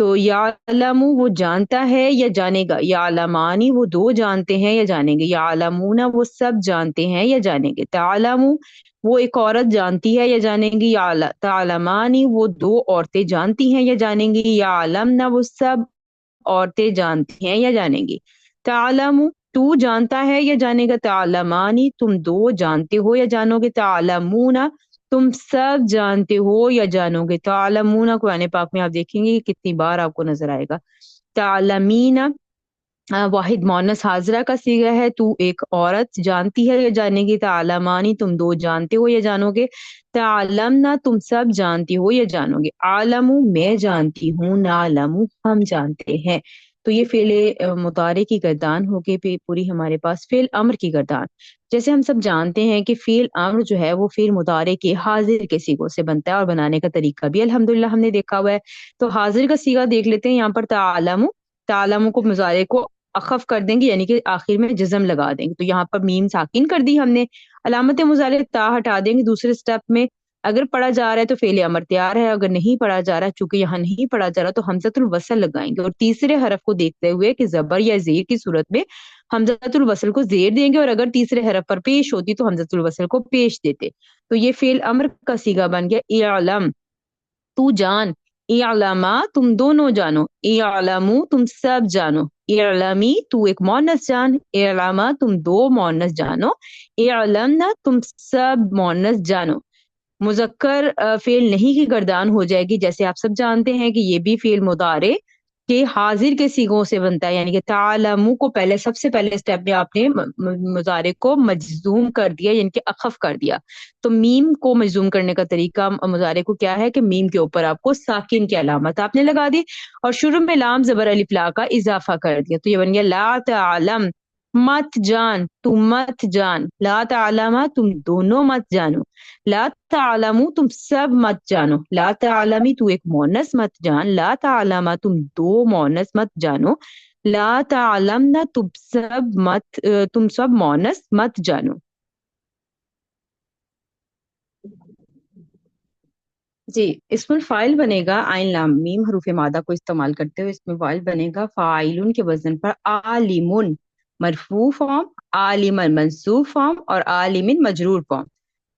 تو یعلم وہ جانتا ہے یا جانے گا، یعلمانی وہ دو جانتے ہیں یا جانیں گے، یعلمون وہ سب جانتے ہیں یا جانیں گے، تعلم وہ ایک عورت جانتی ہے یا جانیں گی، تعلمانی وہ دو عورتیں جانتی ہیں یا جانیں گی، یعلمنا وہ سب عورتیں جانتی ہیں یا جانیں گی، تعلم تو جانتا ہے یا جانے گا، تعلمانی تم دو جانتے ہو یا جانو گے، تعلمون تم سب جانتے ہو یا جانو گے، تعلمون قرآن پاک میں آپ دیکھیں گے کتنی بار آپ کو نظر آئے گا، تعلمین واحد مونس حاضرہ کا صیغہ ہے، تو ایک عورت جانتی ہے یا جانے گی، تعلمانی تم دو جانتے ہو یا جانو گے، تعلمنا تم سب جانتی ہو یا جانو گے، عالم میں جانتی ہوں، نعلم ہم جانتے ہیں، تو یہ فعل مضارع کی گردان ہو گئی پوری ہمارے پاس، فعل امر کی گردان، جیسے ہم سب جانتے ہیں کہ فعل امر جو ہے وہ فعل مضارع کے حاضر کے صیغوں سے بنتا ہے، اور بنانے کا طریقہ بھی الحمدللہ ہم نے دیکھا ہوا ہے، تو حاضر کا صیغہ دیکھ لیتے ہیں، یہاں پر تعلم، تعلم کو مضارع کو اخف کر دیں گے، یعنی کہ آخر میں جزم لگا دیں گے، تو یہاں پر میم ساکن کر دی ہم نے، علامت مضارع تا ہٹا دیں گے دوسرے سٹیپ میں، اگر پڑھا جا رہا ہے تو فعل امر تیار ہے، اگر نہیں پڑھا جا رہا ہے چونکہ یہاں نہیں پڑھا جا رہا تو حمزۃ الوصل لگائیں گے، اور تیسرے حرف کو دیکھتے ہوئے کہ زبر یا زیر کی صورت میں حمزۃ الوصل کو زیر دیں گے، اور اگر تیسرے حرف پر پیش ہوتی تو حمزۃ الوصل کو پیش دیتے، تو یہ فعل امر کا صیغہ بن گیا، اعلم تو جان، اعلما تم دونوں جانو، اعلمو تم سب جانو، اعلمی تو ایک مونس جان، اعلما تم دو مونس جانو، اعلمنا تم سب مونس جانو، مذکر فعل نہیں کی گردان ہو جائے گی، جیسے آپ سب جانتے ہیں کہ یہ بھی فعل مضارع کے حاضر کے صیغوں سے بنتا ہے، یعنی کہ تعلمو کو پہلے سب سے پہلے سٹیپ میں آپ نے مضارع کو مجزوم کر دیا، یعنی کہ اخف کر دیا، تو میم کو مجزوم کرنے کا طریقہ مضارع کو کیا ہے کہ میم کے اوپر آپ کو ساکن کی علامت آپ نے لگا دی، اور شروع میں لام زبر الف لا کا اضافہ کر دیا، تو یہ بن گیا لا تعلم مت جان، تم مت جان، لا تعلم تم دونوں مت جانو، لا تعلمو تم سب مت جانو، لا تعلمی تو ایک مونس مت جان، لا تعلم تم دو مونس مت جانو، لا تعلمنا تم سب مونس مت جانو۔ جی، اسم الفاعل بنے گا عین لام میم حروف مادہ کو استعمال کرتے ہوئے، اسم الفاعل بنے گا فاعلن کے وزن پر عالمن مرفوع فارم، عالمن منصوب فارم، اور عالمن مجرور فارم،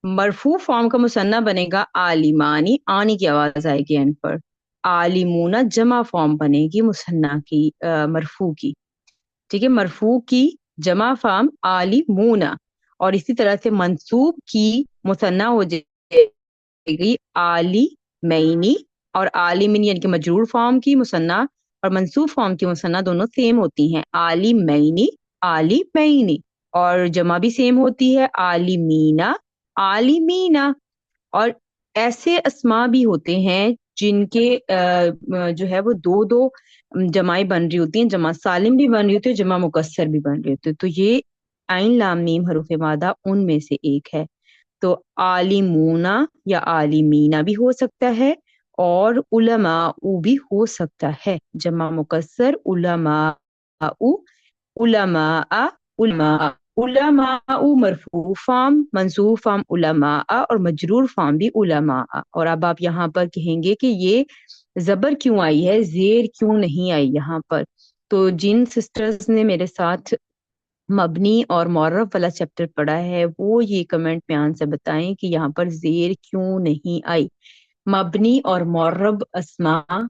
مرفوع فارم کا مثنیٰ بنے گا عالمانی، آنی کی آواز آئے گی اینڈ پر، عالمون جمع فارم بنے گی مثنیٰ کی مرفوع کی، ٹھیک ہے، مرفوع کی جمع فارم عالمون، اور اسی طرح سے منصوب کی مثنیٰ ہو جائے گئی عالی مینی، اور عالمین یعنی کہ مجرور فارم کی مثنیٰ اور منصوب فارم کی مثنیٰ دونوں سیم ہوتی ہیں، عالی مینی عالی مینی، اور جمع بھی سیم ہوتی ہے عالمینا عالمینا، اور ایسے اسما بھی ہوتے ہیں جن کے جو ہے وہ دو دو جمعیں بن رہی ہوتی ہیں، جمع سالم بھی بن رہی ہوتی ہے، جمع مکسر بھی بن رہی ہوتی ہے، تو یہ عین لام میم حروف مادہ ان میں سے ایک ہے، تو عالمونا یا عالمینا بھی ہو سکتا ہے، اور علماء بھی ہو سکتا ہے، جمع مکسر علماء، علماء، علماء، علماء مرفوع فارم، منصوب فارم علماء، اور مجرور فارم بھی علماء، اور اب آپ یہاں پر کہیں گے کہ یہ زبر کیوں آئی ہے، زیر کیوں نہیں آئی یہاں پر، تو جن سسٹرز نے میرے ساتھ مبنی اور معرب والا چیپٹر پڑھا ہے وہ یہ کمنٹ میں آنسر بتائیں کہ یہاں پر زیر کیوں نہیں آئی، مبنی اور معرب اسماء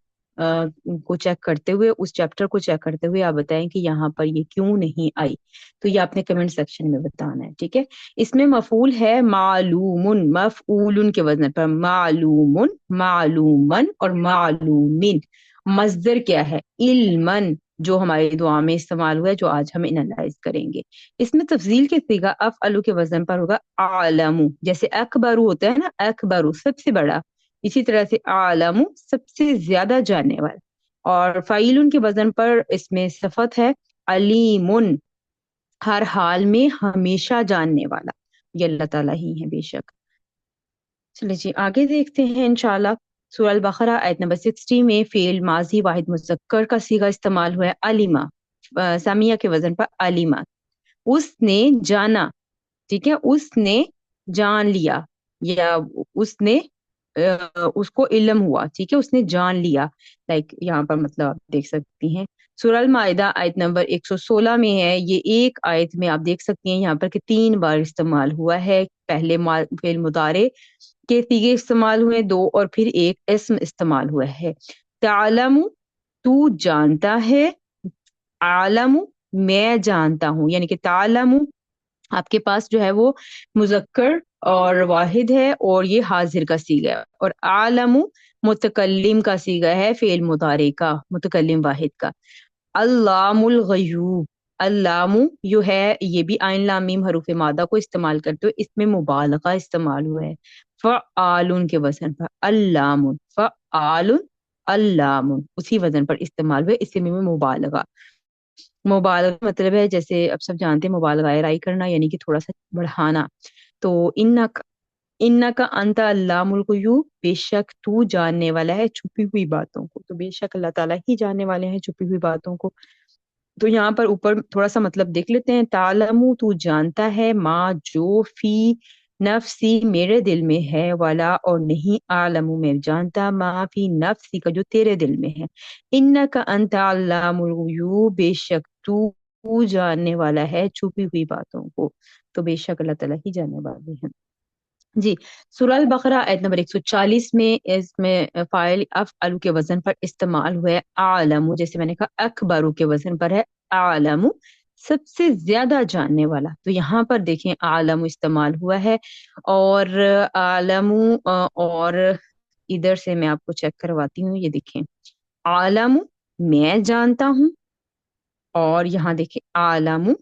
کو چیک کرتے ہوئے، اس چیپٹر کو چیک کرتے ہوئے آپ بتائیں کہ یہاں پر یہ کیوں نہیں آئی، تو یہ آپ نے کمنٹ سیکشن میں بتانا ہے، ٹھیک ہے، اس میں مفعول ہے معلوم، مفعول کے وزن پر معلوم، معلومن اور معلومن، مصدر کیا ہے علمن، جو ہماری دعا میں استعمال ہوا ہے، جو آج ہم انالائز کریں گے، اس میں تفضیل کے صیغہ افعلو کے وزن پر ہوگا عالم، جیسے اکبرو ہوتا ہے نا، اکبرو سب سے بڑا، اسی طرح سے عالم سب سے زیادہ جاننے والا، اور فعیل کے وزن پر اس میں صفت ہے علیم، ہر حال میں ہمیشہ جاننے والا، یہ اللہ تعالیٰ ہی ہے بے شک۔ چلے جی آگے دیکھتے ہیں انشاءاللہ، سورہ البقرہ آیت نمبر 60 میں فعل ماضی واحد مذکر کا صیغہ استعمال ہوا ہے علیمہ، سامیہ کے وزن پر علیمہ، اس نے جانا، ٹھیک ہے، اس نے جان لیا، یا اس نے اس کو علم ہوا، ٹھیک ہے، اس نے جان لیا، لائک یہاں پر مطلب آپ دیکھ سکتی ہیں سورہ المائدہ آیت نمبر 116 میں ہے یہ ایک آیت میں آپ دیکھ سکتی ہیں یہاں پر کہ 3 بار استعمال ہوا ہے، پہلے فعل مضارع کے صیغے استعمال ہوئے 2 اور پھر ایک اسم استعمال ہوا ہے۔ تعلم تو جانتا ہے، عالم میں جانتا ہوں، یعنی کہ تعلم آپ کے پاس جو ہے وہ مذکر اور واحد ہے اور یہ حاضر کا صیغہ ہے، اور عالم متکلم کا صیغہ ہے فعل مضارع کا متکلم واحد کا۔ علام الغیوب، علام جو ہے یہ بھی عین لام میم حروف مادہ کو استعمال کرتے ہوئے اس میں مبالغہ استعمال ہوا ہے، فعال کے وزن پر، علام فعال، علام اسی وزن پر استعمال ہوئے، اس میں مبالغہ، مبالغہ مطلب ہے جیسے اب سب جانتے ہیں مبالغہ رائی کرنا یعنی کہ تھوڑا سا بڑھانا، تو انکا انت علام الغیوب، بے شک تو جاننے والا ہے چھپی ہوئی باتوں کو، تو بے شک اللہ تعالیٰ ہی جاننے والے ہیں چھپی ہوئی باتوں کو۔ تو یہاں پر اوپر تھوڑا سا مطلب دیکھ لیتے ہیں، تعلم تو جانتا ہے، ماں جو فی نفسی میرے دل میں ہے، والا اور نہیں عالم میں جانتا ما فی نفسی کا جو تیرے دل میں ہے، انکا انت علام الغیوب، بے شک تو جاننے والا ہے چھپی ہوئی باتوں کو، تو بے شک اللہ تعالیٰ ہی جاننے والے ہیں۔ جی، سورہ البقرہ آیت نمبر 140 میں اس میں فاعل افعل کے وزن پر استعمال ہوا ہے عالم، جیسے میں نے کہا اکبر کے وزن پر ہے عالم، سب سے زیادہ جاننے والا، تو یہاں پر دیکھیں عالم استعمال ہوا ہے، اور عالم اور ادھر سے میں آپ کو چیک کرواتی ہوں، یہ دیکھیں عالم میں جانتا ہوں، اور یہاں دیکھیں عالم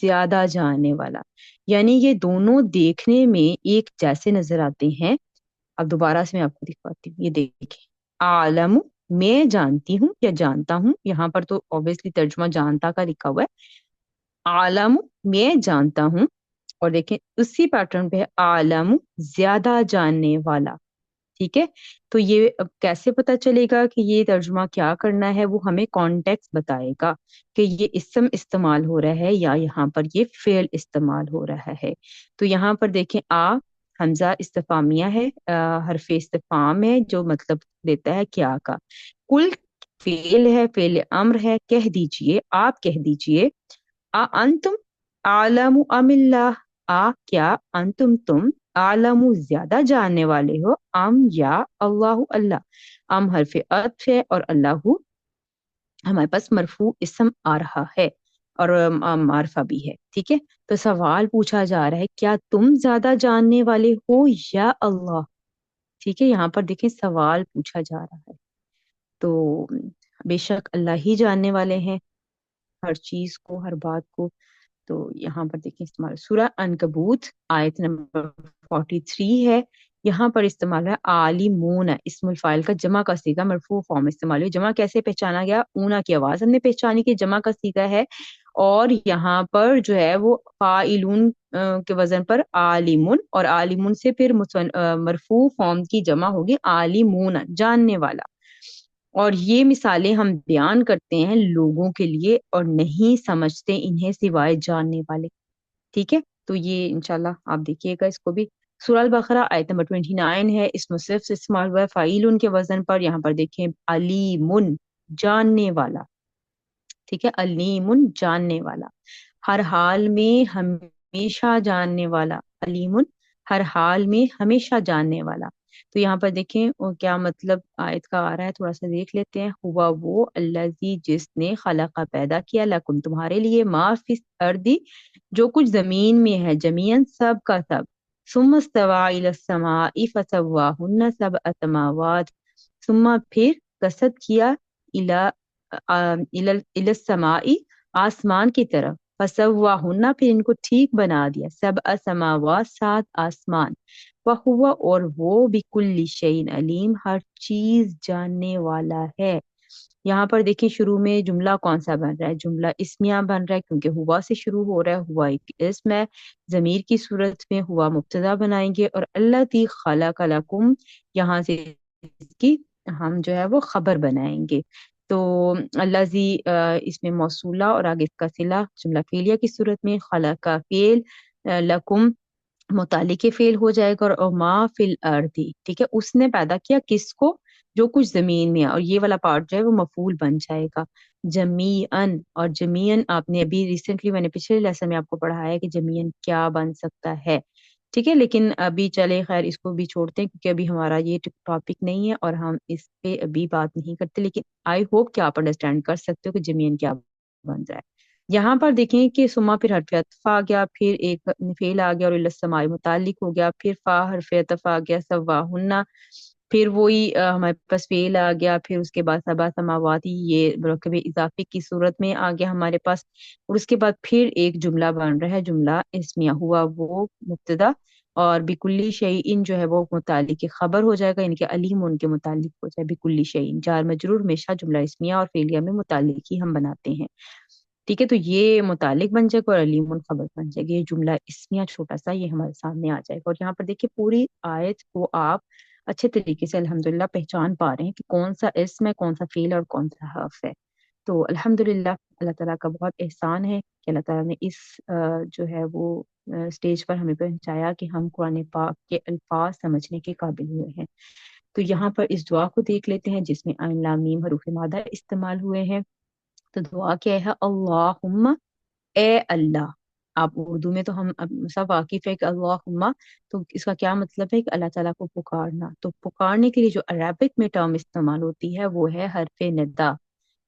زیادہ جاننے والا، یعنی یہ دونوں دیکھنے میں ایک جیسے نظر آتے ہیں۔ اب دوبارہ سے میں آپ کو دکھاتی ہوں، یہ دیکھیں عالم میں جانتی ہوں یا جانتا ہوں، یہاں پر تو obviously ترجمہ جانتا کا لکھا ہوا ہے، عالم میں جانتا ہوں، اور دیکھیں اسی پیٹرن پہ ہے عالم زیادہ جاننے والا، ٹھیک ہے، تو یہ اب کیسے پتا چلے گا کہ یہ ترجمہ کیا کرنا ہے، وہ ہمیں کانٹیکس بتائے گا کہ یہ اسم استعمال ہو رہا ہے یا یہاں پر یہ فعل استعمال ہو رہا ہے۔ تو یہاں پر دیکھیں حمزہ استفامیہ ہے، حرف استفام ہے جو مطلب دیتا ہے کیا کا، کل فعل ہے، فعل امر ہے، کہہ دیجئے آپ کہہ دیجئے انتم عالم ام اللہ، کیا انتم تم عالم زیادہ جاننے والے ہو، ام یا اللہ اللہ، ام حرف عطف ہے اور اللہ ہمارے پاس مرفوع اسم آ رہا ہے اور معرفہ بھی ہے، ٹھیک ہے، تو سوال پوچھا جا رہا ہے کیا تم زیادہ جاننے والے ہو یا اللہ، ٹھیک ہے، یہاں پر دیکھیں سوال پوچھا جا رہا ہے، تو بے شک اللہ ہی جاننے والے ہیں ہر چیز کو، ہر بات کو۔ تو یہاں پر دیکھیں استعمال سورہ عنکبوت آیت نمبر 43 ہے، یہاں پر استعمال ہے عالمون، اسم الفاعل کا جمع کا صیغہ مرفوع فارم استعمال ہے، جمع کیسے پہچانا گیا، اونا کی آواز ہم نے پہچانی کہ جمع کا صیغہ ہے، اور یہاں پر جو ہے وہ فاعلون کے وزن پر عالمون، اور عالمون سے پھر مرفوع فارم کی جمع ہوگی عالمون جاننے والا، اور یہ مثالیں ہم بیان کرتے ہیں لوگوں کے لیے اور نہیں سمجھتے انہیں سوائے جاننے والے، ٹھیک ہے، تو یہ انشاءاللہ آپ دیکھیے گا اس کو بھی۔ سورہ البقرہ آیت نمبر 29 ہے، اس میں صرف استعمال ہوا ہے فاعل کے وزن پر، یہاں پر دیکھیں علیمن جاننے والا، ٹھیک ہے، علیمن جاننے والا، ہر حال میں ہمیشہ جاننے والا، علیمن ہر حال میں ہمیشہ جاننے والا، تو یہاں پر دیکھیں کیا مطلب آیت کا آ رہا ہے، تھوڑا سا دیکھ لیتے ہیں، ہوا وہ الذی جس نے خلق پیدا کیا لکم تمہارے لیے ما فی الارض جو کچھ زمین میں ہے، جمیعن سب کا سب، ثم استوى الی السماء فسواہن سبع سماوات، ثم پھر قصد کیا الی السماء آسمان کی طرف، فسواہن پھر ان کو ٹھیک بنا دیا، سبع سماوات 7 آسمان، وَهُوَ اور وہ بِكُلِّ شَيْءٍ علیم ہر چیز جاننے والا ہے۔ یہاں پر دیکھیں شروع میں جملہ کون سا بن رہا ہے، جملہ اسمیہ بن رہا ہے کیونکہ ہوا سے شروع ہو رہا ہے، ہوا ایک اسم ہے، ضمیر کی صورت میں ہوا مبتدا بنائیں گے، اور الذی خلق لکم یہاں سے اس کی ہم جو ہے وہ خبر بنائیں گے، تو الذی اس میں موصولہ اور آگے اس کا صلہ جملہ فعلیہ کی صورت میں، خلق کا فعل، لکم متعلق فعل ہو جائے گا، اور ما فی الارضی، ٹھیک ہے، اس نے پیدا کیا کس کو، جو کچھ زمین میں ہے، اور یہ والا پارٹ جو ہے وہ مفعول بن جائے گا جمیعن، اور جمیعن آپ نے ابھی ریسنٹلی، میں نے پچھلے لیسن میں آپ کو پڑھایا ہے کہ جمیعن کیا بن سکتا ہے، ٹھیک ہے، لیکن ابھی چلے خیر اس کو بھی چھوڑتے ہیں کیونکہ ابھی ہمارا یہ ٹاپک نہیں ہے اور ہم اس پہ ابھی بات نہیں کرتے، لیکن آئی ہوپ کہ آپ انڈرسٹینڈ کر سکتے ہو کہ جمیعن کیا بن رہا ہے۔ یہاں پر دیکھیں کہ سما پھر حرف عطف آ گیا، پھر ایک فعل آ گیا اور السماء متعلق ہو گیا، پھر فا حرف عطف آ گیا سواہن، پھر وہی ہمارے پاس فعل آ گیا، پھر اس کے بعد سبا سماواتی، یہ مرکب اضافے کی صورت میں آ گیا ہمارے پاس، اور اس کے بعد پھر ایک جملہ بن رہا ہے، جملہ اسمیہ ہوا وہ مبتدا، اور بکلی شیئن جو ہے وہ متعلق خبر ہو جائے گا، ان کے علیم ان کے متعلق ہو جائے بکلی شیئن، جار مجرور ہمیشہ جملہ اسمیہ اور فعلیہ میں متعلق ہی ہم بناتے ہیں، ٹھیک ہے، تو یہ متعلق بن جائے گا اور علیم خبر بن جائے گی، یہ جملہ اسمیہ چھوٹا سا یہ ہمارے سامنے آ جائے گا، اور یہاں پر دیکھیے پوری آیت کو آپ اچھے طریقے سے الحمدللہ پہچان پا رہے ہیں کہ کون سا اسم ہے، کون سا فعل اور کون سا حرف ہے، تو الحمدللہ اللہ تعالیٰ کا بہت احسان ہے کہ اللہ تعالیٰ نے اس جو ہے وہ اسٹیج پر ہمیں پہنچایا کہ ہم قرآن پاک کے الفاظ سمجھنے کے قابل ہوئے ہیں۔ تو یہاں پر اس دعا کو دیکھ لیتے ہیں جس میں عین لام میم حروف مادہ استعمال ہوئے ہیں، تو دعا کیا ہے، اللہم، اے اللہ، آپ اردو میں تو ہم سب واقف ہے کہ اللہم، تو اس کا کیا مطلب ہے کہ اللہ تعالیٰ کو پکارنا، تو پکارنے کے لیے جو عربک میں ٹرم استعمال ہوتی ہے وہ ہے حرف ندا،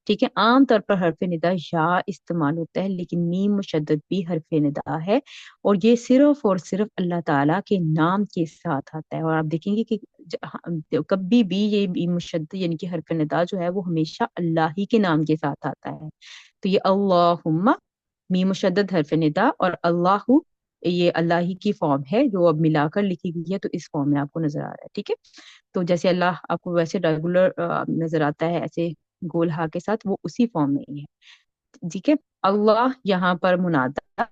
ٹھیک ہے، عام طور پر حرف ندا یا استعمال ہوتا ہے، لیکن میم مشدد بھی حرف ندا ہے، اور یہ صرف اور صرف اللہ تعالیٰ کے نام کے ساتھ آتا ہے، اور آپ دیکھیں گے کہ کبھی بھی یہ میم مشدد یعنی کہ حرف ندا جو ہے وہ ہمیشہ اللہ ہی کے نام کے ساتھ آتا ہے، تو یہ اللہم میم مشدد حرف ندا، اور اللہ یہ اللہ ہی کی فارم ہے جو اب ملا کر لکھی گئی ہے، تو اس فارم میں آپ کو نظر آ رہا ہے، ٹھیک ہے، تو جیسے اللہ آپ کو ویسے ریگولر نظر آتا ہے ایسے گول ہا کے ساتھ، وہ اسی فارم میں ہی ہے، ٹھیک ہے، اللہ یہاں پر منادا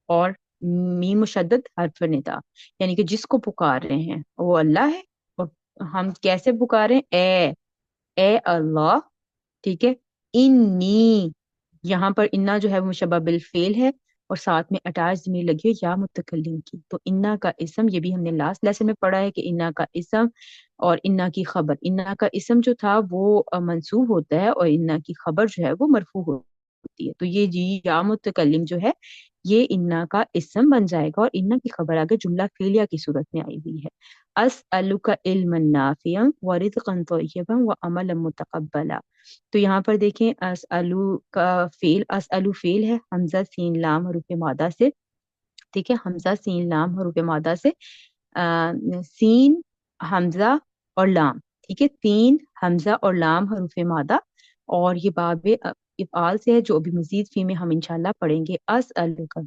اور میم مشدد حرف ندا، یعنی کہ جس کو پکار رہے ہیں وہ اللہ ہے، اور ہم کیسے پکارے ہیں، اے اللہ، ٹھیک ہے، انی، یہاں پر انا جو ہے وہ مشبہ بالفعل ہے، اور ساتھ میں اٹیچ ضمیر لگی ہے یا متکلم کی، تو انا کا اسم، یہ بھی ہم نے لاسٹ لیسن میں پڑھا ہے کہ انا کا اسم اور انا کی خبر، انا کا اسم جو تھا وہ منصوب ہوتا ہے، اور انا کی خبر جو ہے وہ مرفوع ہوتی ہے، تو یہ جی یا متکلم جو ہے یہ انا کا اسم بن جائے گا، اور انا کی خبر آگے جملہ فعلیہ کی صورت میں آئی ہوئی ہے، اسألک علما نافعا ورزقا طیبا وعملا متقبلا، تو یہاں پر دیکھیں اسألو کا فعل، اسألو فعل ہے حمزہ سین لام حروف مادہ سے، ٹھیک ہے، حمزہ سین لام حروف مادہ سے، سین حمزہ اور لام، ٹھیک ہے، سین حمزہ اور لام حروف مادہ، اور یہ باب افعال سے ہے جو ابھی مزید فی میں ہم انشاءاللہ پڑھیں گے، اسألو کا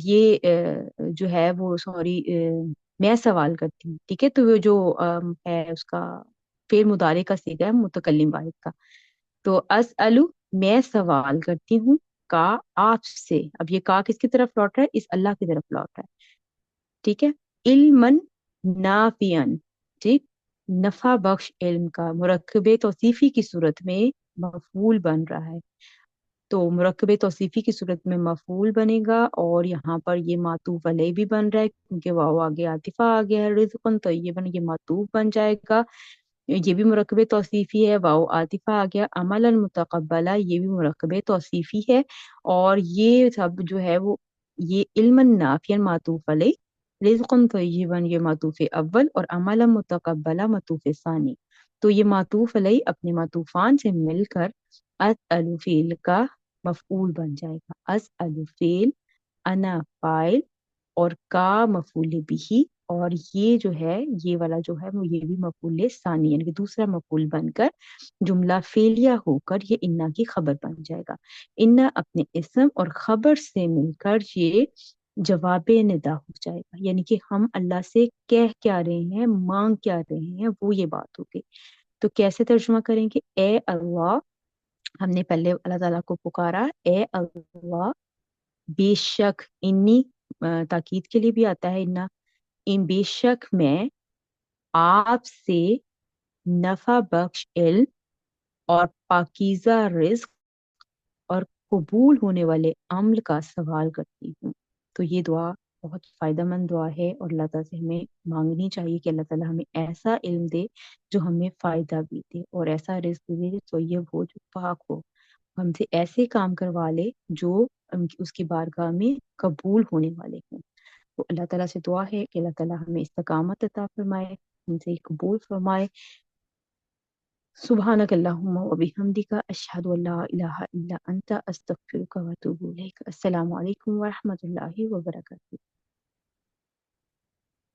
یہ جو ہے وہ سوری میں سوال کرتی ہوں، ٹھیک ہے، تو وہ جو ہے اس کا فعل مضارع کا صیغہ ہے متکلم واحد کا، تو اسألو میں سوال کرتی ہوں، کا آپ سے، اب یہ کا کس کی طرف لوٹ رہا ہے، اس اللہ کی طرف لوٹ رہا ہے، ٹھیک ہے، علمن نافعن، ٹھیک، نفع بخش علم کا، مرکب توصیفی کی صورت میں مفعول بن رہا ہے، تو مرکب توصیفی کی صورت میں مفعول بنے گا، اور یہاں پر یہ معطوف علیہ بھی بن رہا ہے کیونکہ واو آگے عاطفہ آ گیا ہے، رزقن طیبن یہ معطوف بن جائے گا، یہ بھی مرکب توصیفی ہے، واو عاطفہ آ گیا، عملا متقبلا یہ بھی مرکب توصیفی ہے، اور یہ سب جو ہے وہ یہ علما نافعا معطوف علیہ، رزقا طیبا یہ معطوف اول، اور عملا متقبلا معطوف ثانی، تو یہ معطوف علیہ اپنے معطوفان سے مل کر اسأل فعل کا مفعول بن جائے گا، اسأل فعل، انا فاعل، اور کا مفعول بھی، اور یہ جو ہے یہ والا جو ہے وہ یہ بھی مفعول ثانی یعنی کہ دوسرا مفعول بن کر جملہ فعلیہ ہو کر یہ انا کی خبر بن جائے گا، انا اپنے اسم اور خبر سے مل کر یہ جواب ندا ہو جائے گا، یعنی کہ ہم اللہ سے کہہ کیا رہے ہیں، مانگ کیا رہے ہیں، وہ یہ بات ہوگی، تو کیسے ترجمہ کریں گے، اے اللہ، ہم نے پہلے اللہ تعالیٰ کو پکارا، اے اللہ، بے شک، انی تاکید کے لیے بھی آتا ہے انا، ان بے شک میں آپ سے نفع بخش علم اور پاکیزہ رزق اور قبول ہونے والے عمل کا سوال کرتی ہوں، تو یہ دعا بہت فائدہ مند دعا ہے، اور اللہ تعالیٰ سے ہمیں مانگنی چاہیے کہ اللہ تعالیٰ ہمیں ایسا علم دے جو ہمیں فائدہ بھی دے، اور ایسا رزق دے جو طیب ہو، جو پاک ہو، ہم سے ایسے کام کروا لے جو اس کی بارگاہ میں قبول ہونے والے ہوں۔ تو اللہ تعالیٰ سے دعا ہے کہ اللہ تعالیٰ ہمیں استقامت عطا فرمائے، ہم سے قبول فرمائے۔ سبحانک اللہم و بحمدک، اشہد ان لا الہ الا انت، استغفرک و اتوب الیک۔ السلام علیکم ورحمۃ اللہ وبرکاتہ۔